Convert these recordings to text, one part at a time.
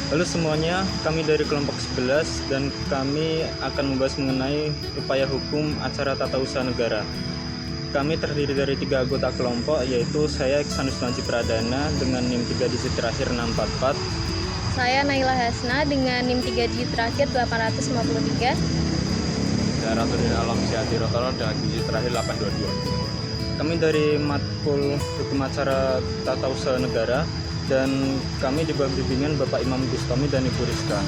Halo semuanya, kami dari kelompok 11 dan kami akan membahas mengenai upaya hukum acara tata usaha negara. Kami terdiri dari 3 anggota kelompok, yaitu saya Iksanus Manji Pradana dengan NIM 3 digit terakhir 644. Saya Naila Hasna dengan NIM 3 digit terakhir 853. Saya Ratuddin Alam Syahdi Rotolo dengan digit terakhir 822. Kami dari Matkul Hukum Acara Tata Usaha Negara dan kami di bawah bimbingan Bapak Imam Bustami dan Ibu Rizka.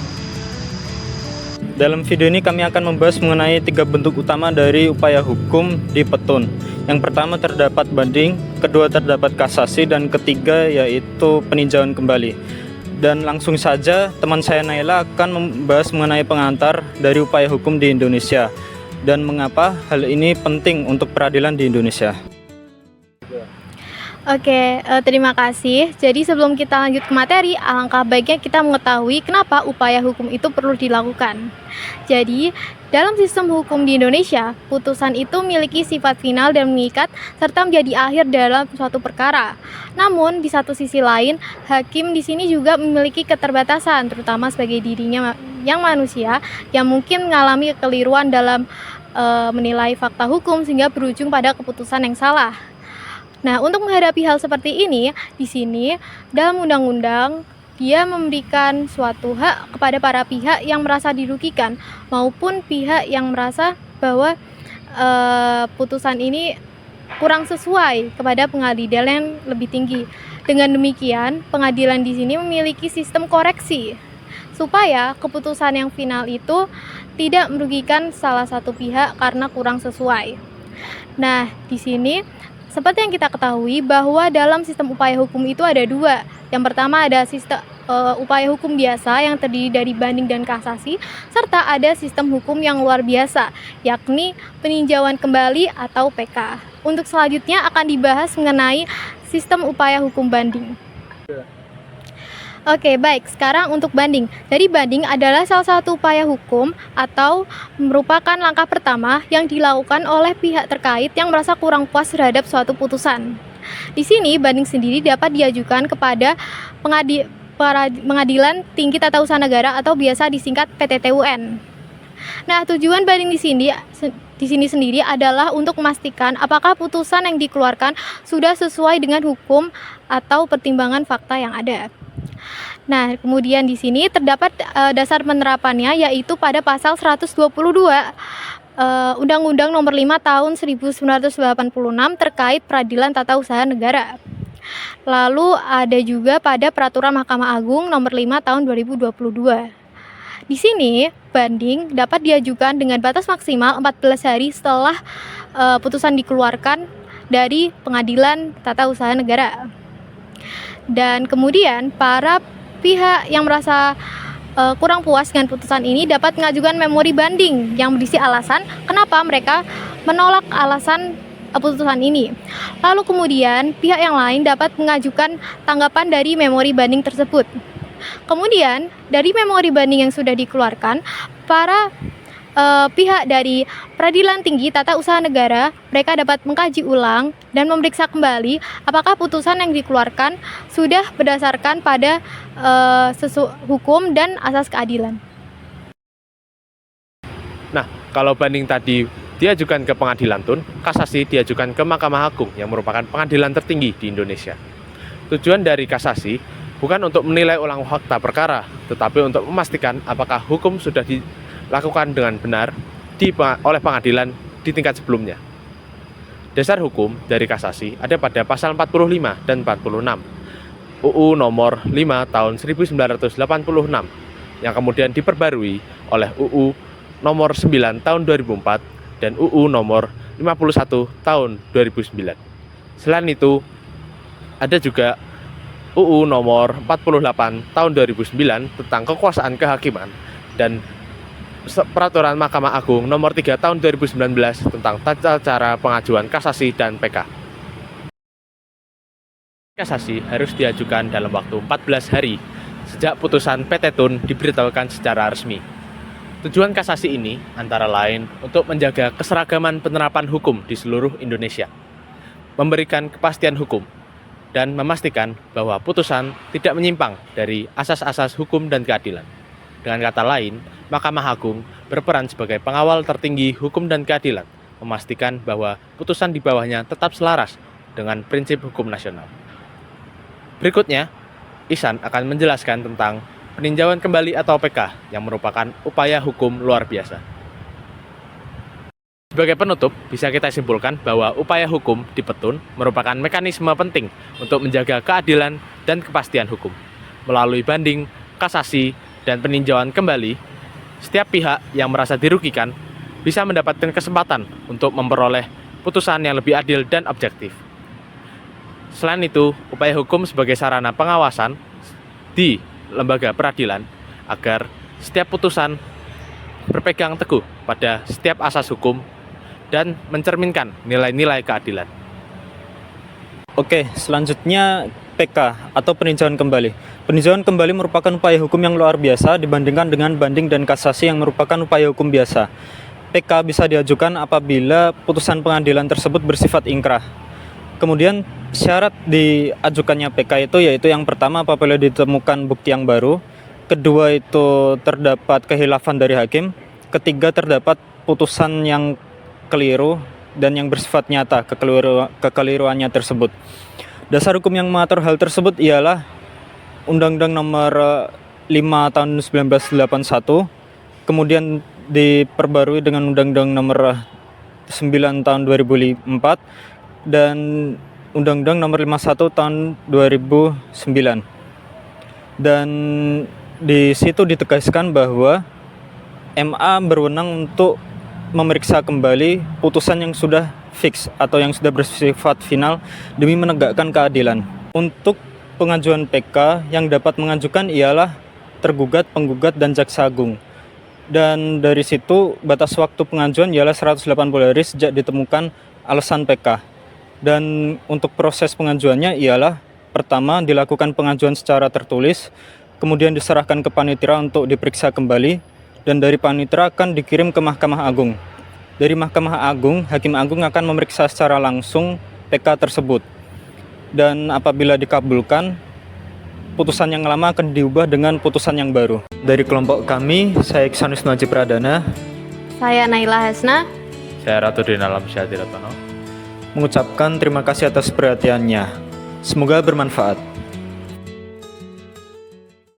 Dalam video ini kami akan membahas mengenai 3 bentuk utama dari upaya hukum di petun. Yang pertama terdapat banding, kedua terdapat kasasi, dan ketiga yaitu peninjauan kembali. Dan langsung saja teman saya Naila akan membahas mengenai pengantar dari upaya hukum di Indonesia dan mengapa hal ini penting untuk peradilan di Indonesia. Oke, terima kasih. Jadi sebelum kita lanjut ke materi, alangkah baiknya kita mengetahui kenapa upaya hukum itu perlu dilakukan. Jadi, dalam sistem hukum di Indonesia, putusan itu memiliki sifat final dan mengikat serta menjadi akhir dalam suatu perkara. Namun, di satu sisi lain, hakim di sini juga memiliki keterbatasan, terutama sebagai dirinya yang manusia yang mungkin mengalami kekeliruan dalam menilai fakta hukum sehingga berujung pada keputusan yang salah. Nah, untuk menghadapi hal seperti ini, di sini dalam undang-undang dia memberikan suatu hak kepada para pihak yang merasa dirugikan maupun pihak yang merasa bahwa putusan ini kurang sesuai kepada pengadilan yang lebih tinggi. Dengan demikian, pengadilan di sini memiliki sistem koreksi supaya keputusan yang final itu tidak merugikan salah satu pihak karena kurang sesuai. Nah, di sini seperti yang kita ketahui bahwa dalam sistem upaya hukum itu ada 2. Yang pertama ada sistem upaya hukum biasa yang terdiri dari banding dan kasasi, serta ada sistem hukum yang luar biasa, yakni peninjauan kembali atau PK. Untuk selanjutnya akan dibahas mengenai sistem upaya hukum banding. Oke, baik. Sekarang untuk banding. Jadi banding adalah salah satu upaya hukum atau merupakan langkah pertama yang dilakukan oleh pihak terkait yang merasa kurang puas terhadap suatu putusan. Di sini banding sendiri dapat diajukan kepada Pengadilan Tinggi Tata Usaha Negara atau biasa disingkat PTTUN. Nah, tujuan banding di sini sendiri adalah untuk memastikan apakah putusan yang dikeluarkan sudah sesuai dengan hukum atau pertimbangan fakta yang ada. Nah, kemudian di sini terdapat dasar penerapannya yaitu pada pasal 122 Undang-Undang Nomor 5 Tahun 1986 terkait Peradilan Tata Usaha Negara. Lalu ada juga pada Peraturan Mahkamah Agung Nomor 5 Tahun 2022. Di sini banding dapat diajukan dengan batas maksimal 14 hari setelah putusan dikeluarkan dari Pengadilan Tata Usaha Negara. Dan kemudian para pihak yang merasa kurang puas dengan putusan ini dapat mengajukan memori banding yang berisi alasan kenapa mereka menolak alasan putusan ini. Lalu kemudian pihak yang lain dapat mengajukan tanggapan dari memori banding tersebut. Kemudian dari memori banding yang sudah dikeluarkan, para pihak dari Peradilan Tinggi Tata Usaha Negara mereka dapat mengkaji ulang dan memeriksa kembali apakah putusan yang dikeluarkan sudah berdasarkan pada hukum dan asas keadilan. Nah, kalau banding tadi diajukan ke pengadilan tun, kasasi diajukan ke Mahkamah Agung yang merupakan pengadilan tertinggi di Indonesia. Tujuan dari kasasi bukan untuk menilai ulang fakta perkara, tetapi untuk memastikan apakah hukum sudah dilakukan dengan benar oleh pengadilan di tingkat sebelumnya. Dasar hukum dari kasasi ada pada pasal 45 dan 46 UU Nomor 5 Tahun 1986 yang kemudian diperbarui oleh UU Nomor 9 Tahun 2004 dan UU Nomor 51 Tahun 2009. Selain itu, ada juga UU Nomor 48 Tahun 2009 tentang kekuasaan kehakiman dan Peraturan Mahkamah Agung Nomor 3 Tahun 2019 tentang tata cara pengajuan kasasi dan PK. Kasasi harus diajukan dalam waktu 14 hari sejak putusan PT Tun diberitahukan secara resmi. Tujuan kasasi ini antara lain untuk menjaga keseragaman penerapan hukum di seluruh Indonesia, memberikan kepastian hukum, dan memastikan bahwa putusan tidak menyimpang dari asas-asas hukum dan keadilan. Dengan kata lain, Mahkamah Agung berperan sebagai pengawal tertinggi hukum dan keadilan, memastikan bahwa putusan di bawahnya tetap selaras dengan prinsip hukum nasional. Berikutnya, Ihsan akan menjelaskan tentang peninjauan kembali atau PK yang merupakan upaya hukum luar biasa. Sebagai penutup, bisa kita simpulkan bahwa upaya hukum di petun merupakan mekanisme penting untuk menjaga keadilan dan kepastian hukum. Melalui banding, kasasi, dan peninjauan kembali, setiap pihak yang merasa dirugikan bisa mendapatkan kesempatan untuk memperoleh putusan yang lebih adil dan objektif. Selain itu, upaya hukum sebagai sarana pengawasan di lembaga peradilan agar setiap putusan berpegang teguh pada setiap asas hukum dan mencerminkan nilai-nilai keadilan. Oke, selanjutnya PK atau peninjauan kembali. Peninjauan kembali merupakan upaya hukum yang luar biasa dibandingkan dengan banding dan kasasi yang merupakan upaya hukum biasa. PK bisa diajukan apabila putusan pengadilan tersebut bersifat ingkrah. Kemudian syarat diajukannya PK itu yaitu yang pertama apabila ditemukan bukti yang baru, kedua itu terdapat khilafan dari hakim, ketiga terdapat putusan yang keliru dan yang bersifat nyata kekeliruannya tersebut. Dasar hukum yang mengatur hal tersebut ialah Undang-Undang Nomor 5 Tahun 1981, kemudian diperbarui dengan Undang-Undang Nomor 9 Tahun 2004 dan Undang-Undang Nomor 51 Tahun 2009. Dan di situ ditegaskan bahwa MA berwenang untuk memeriksa kembali putusan yang sudah fix atau yang sudah bersifat final demi menegakkan keadilan. Untuk pengajuan PK yang dapat mengajukan ialah tergugat, penggugat, dan jaksa agung. Dan dari situ batas waktu pengajuan ialah 180 hari sejak ditemukan alasan PK. Dan untuk proses pengajuannya ialah pertama dilakukan pengajuan secara tertulis, kemudian diserahkan ke panitera untuk diperiksa kembali, dan dari panitera akan dikirim ke Mahkamah Agung. Dari Mahkamah Agung, Hakim Agung akan memeriksa secara langsung PK tersebut. Dan apabila dikabulkan, putusan yang lama akan diubah dengan putusan yang baru. Dari kelompok kami, saya Iksan Wisnuaji Pradana. Saya Naila Hasna. Saya Ratu Dinalam Syahdiratono. Mengucapkan terima kasih atas perhatiannya. Semoga bermanfaat.